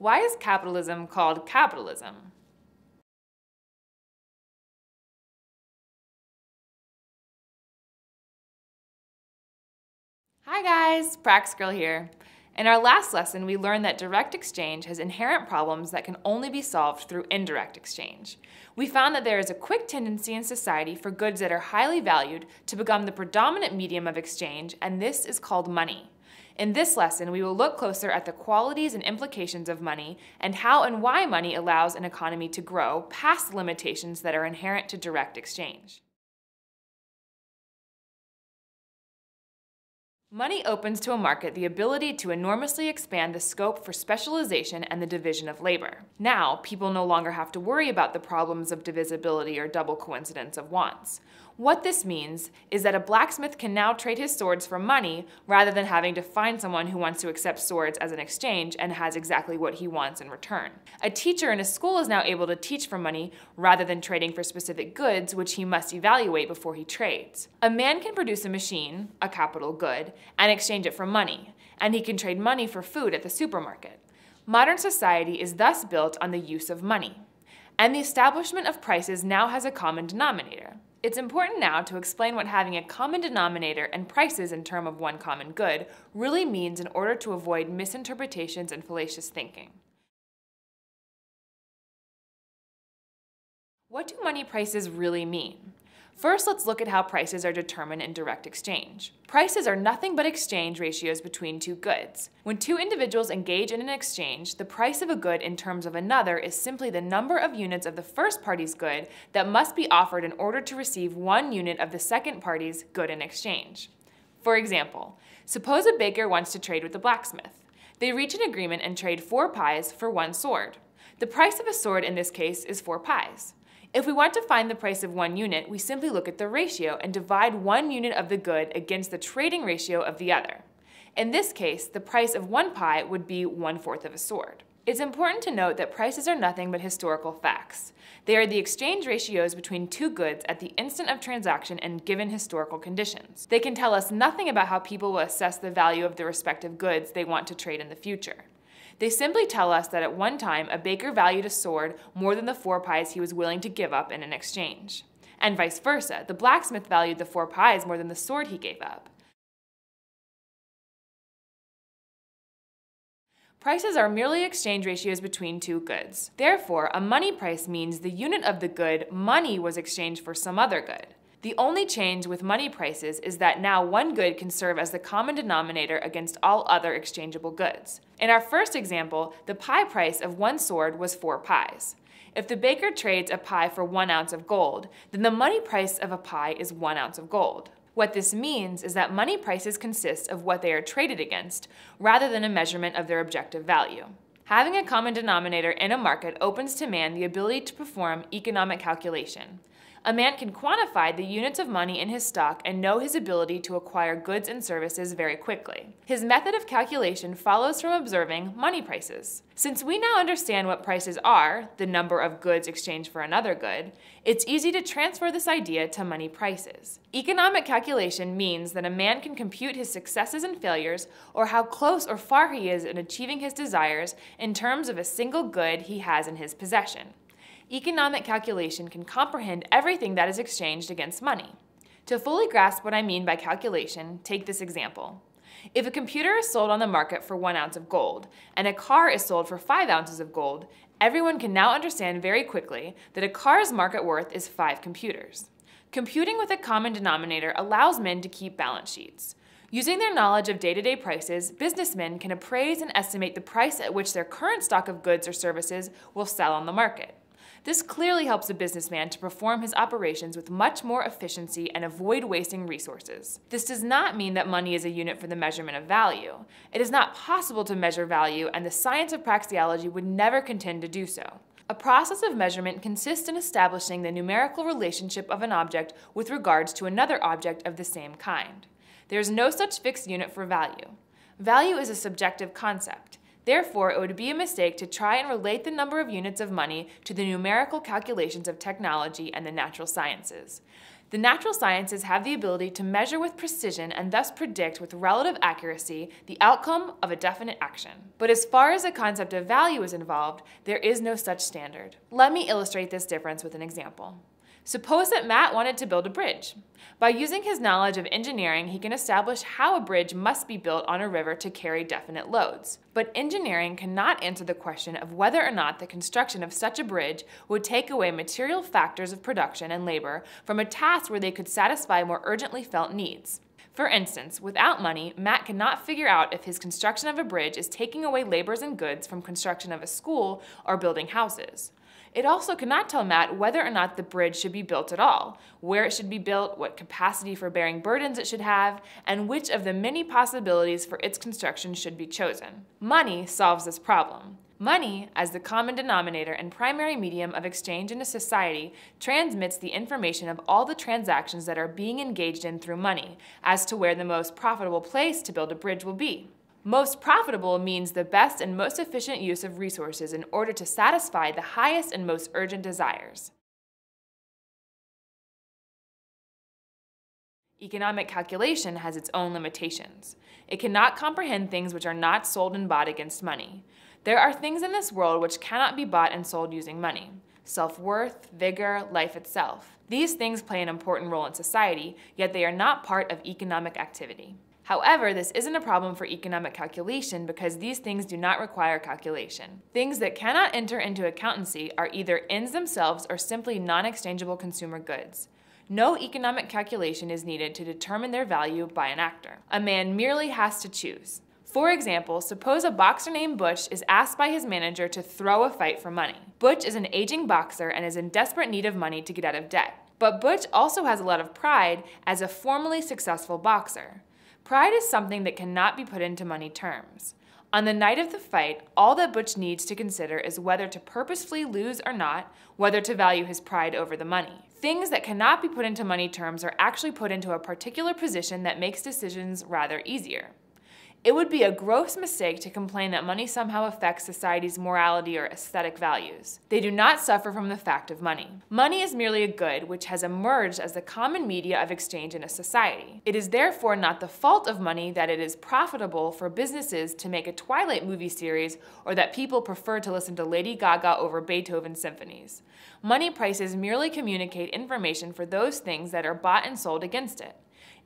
Why is capitalism called capitalism? Hi guys, Praxgirl here. In our last lesson, we learned that direct exchange has inherent problems that can only be solved through indirect exchange. We found that there is a quick tendency in society for goods that are highly valued to become the predominant medium of exchange, and this is called money. In this lesson, we will look closer at the qualities and implications of money and how and why money allows an economy to grow past the limitations that are inherent to direct exchange. Money opens to a market the ability to enormously expand the scope for specialization and the division of labor. Now, people no longer have to worry about the problems of divisibility or double coincidence of wants. What this means is that a blacksmith can now trade his swords for money rather than having to find someone who wants to accept swords as an exchange and has exactly what he wants in return. A teacher in a school is now able to teach for money rather than trading for specific goods which he must evaluate before he trades. A man can produce a machine, a capital good, and exchange it for money, and he can trade money for food at the supermarket. Modern society is thus built on the use of money, and the establishment of prices now has a common denominator. It's important now to explain what having a common denominator and prices in terms of one common good really means in order to avoid misinterpretations and fallacious thinking. What do money prices really mean? First, let's look at how prices are determined in direct exchange. Prices are nothing but exchange ratios between two goods. When two individuals engage in an exchange, the price of a good in terms of another is simply the number of units of the first party's good that must be offered in order to receive 1 unit of the second party's good in exchange. For example, suppose a baker wants to trade with a blacksmith. They reach an agreement and trade 4 pies for 1 sword. The price of a sword in this case is 4 pies. If we want to find the price of 1 unit, we simply look at the ratio and divide 1 unit of the good against the trading ratio of the other. In this case, the price of 1 pie would be 1/4 of a sword. It's important to note that prices are nothing but historical facts. They are the exchange ratios between two goods at the instant of transaction and given historical conditions. They can tell us nothing about how people will assess the value of the respective goods they want to trade in the future. They simply tell us that at one time a baker valued a sword more than the 4 pies he was willing to give up in an exchange. And vice versa, the blacksmith valued the 4 pies more than the sword he gave up. Prices are merely exchange ratios between two goods. Therefore, a money price means the unit of the good money was exchanged for some other good. The only change with money prices is that now one good can serve as the common denominator against all other exchangeable goods. In our first example, the pie price of 1 sword was 4 pies. If the baker trades a pie for 1 ounce of gold, then the money price of a pie is 1 ounce of gold. What this means is that money prices consist of what they are traded against, rather than a measurement of their objective value. Having a common denominator in a market opens to man the ability to perform economic calculation. A man can quantify the units of money in his stock and know his ability to acquire goods and services very quickly. His method of calculation follows from observing money prices. Since we now understand what prices are, the number of goods exchanged for another good, it's easy to transfer this idea to money prices. Economic calculation means that a man can compute his successes and failures, or how close or far he is in achieving his desires, in terms of a single good he has in his possession. Economic calculation can comprehend everything that is exchanged against money. To fully grasp what I mean by calculation, take this example. If a computer is sold on the market for 1 ounce of gold, and a car is sold for 5 ounces of gold, everyone can now understand very quickly that a car's market worth is 5 computers. Computing with a common denominator allows men to keep balance sheets. Using their knowledge of day-to-day prices, businessmen can appraise and estimate the price at which their current stock of goods or services will sell on the market. This clearly helps a businessman to perform his operations with much more efficiency and avoid wasting resources. This does not mean that money is a unit for the measurement of value. It is not possible to measure value, and the science of praxeology would never contend to do so. A process of measurement consists in establishing the numerical relationship of an object with regards to another object of the same kind. There is no such fixed unit for value. Value is a subjective concept. Therefore, it would be a mistake to try and relate the number of units of money to the numerical calculations of technology and the natural sciences. The natural sciences have the ability to measure with precision and thus predict with relative accuracy the outcome of a definite action. But as far as the concept of value is involved, there is no such standard. Let me illustrate this difference with an example. Suppose that Matt wanted to build a bridge. By using his knowledge of engineering, he can establish how a bridge must be built on a river to carry definite loads. But engineering cannot answer the question of whether or not the construction of such a bridge would take away material factors of production and labor from a task where they could satisfy more urgently felt needs. For instance, without money, Matt cannot figure out if his construction of a bridge is taking away labors and goods from construction of a school or building houses. It also cannot tell Matt whether or not the bridge should be built at all, where it should be built, what capacity for bearing burdens it should have, and which of the many possibilities for its construction should be chosen. Money solves this problem. Money, as the common denominator and primary medium of exchange in a society, transmits the information of all the transactions that are being engaged in through money as to where the most profitable place to build a bridge will be. Most profitable means the best and most efficient use of resources in order to satisfy the highest and most urgent desires. Economic calculation has its own limitations. It cannot comprehend things which are not sold and bought against money. There are things in this world which cannot be bought and sold using money. Self-worth, vigor, life itself. These things play an important role in society, yet they are not part of economic activity. However, this isn't a problem for economic calculation because these things do not require calculation. Things that cannot enter into accountancy are either ends themselves or simply non-exchangeable consumer goods. No economic calculation is needed to determine their value by an actor. A man merely has to choose. For example, suppose a boxer named Butch is asked by his manager to throw a fight for money. Butch is an aging boxer and is in desperate need of money to get out of debt. But Butch also has a lot of pride as a formerly successful boxer. Pride is something that cannot be put into money terms. On the night of the fight, all that Butch needs to consider is whether to purposefully lose or not, whether to value his pride over the money. Things that cannot be put into money terms are actually put into a particular position that makes decisions rather easier. It would be a gross mistake to complain that money somehow affects society's morality or aesthetic values. They do not suffer from the fact of money. Money is merely a good which has emerged as the common media of exchange in a society. It is therefore not the fault of money that it is profitable for businesses to make a Twilight movie series or that people prefer to listen to Lady Gaga over Beethoven symphonies. Money prices merely communicate information for those things that are bought and sold against it.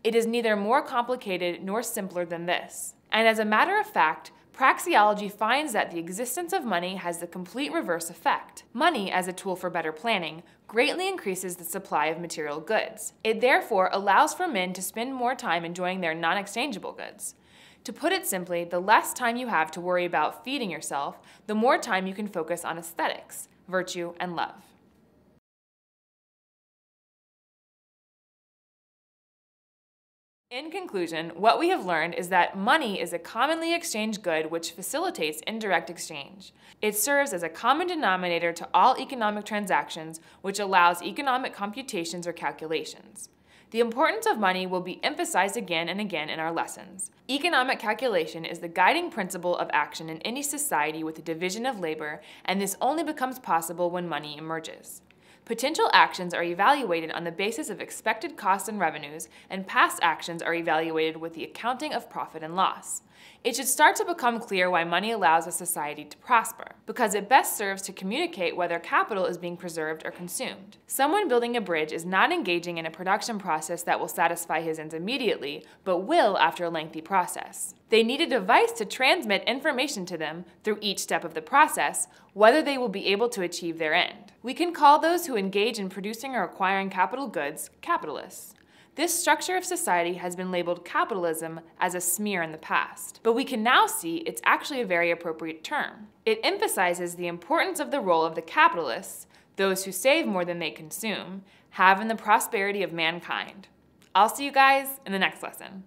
It is neither more complicated nor simpler than this. And as a matter of fact, Praxeology finds that the existence of money has the complete reverse effect. Money, as a tool for better planning, greatly increases the supply of material goods. It therefore allows for men to spend more time enjoying their non-exchangeable goods. To put it simply, the less time you have to worry about feeding yourself, the more time you can focus on aesthetics, virtue, and love. In conclusion, what we have learned is that money is a commonly exchanged good which facilitates indirect exchange. It serves as a common denominator to all economic transactions, which allows economic computations or calculations. The importance of money will be emphasized again and again in our lessons. Economic calculation is the guiding principle of action in any society with a division of labor, and this only becomes possible when money emerges. Potential actions are evaluated on the basis of expected costs and revenues, and past actions are evaluated with the accounting of profit and loss. It should start to become clear why money allows a society to prosper, because it best serves to communicate whether capital is being preserved or consumed. Someone building a bridge is not engaging in a production process that will satisfy his ends immediately, but will after a lengthy process. They need a device to transmit information to them through each step of the process, whether they will be able to achieve their end. We can call those who engage in producing or acquiring capital goods capitalists. This structure of society has been labeled capitalism as a smear in the past, but we can now see it's actually a very appropriate term. It emphasizes the importance of the role of the capitalists, those who save more than they consume, have in the prosperity of mankind. I'll see you guys in the next lesson.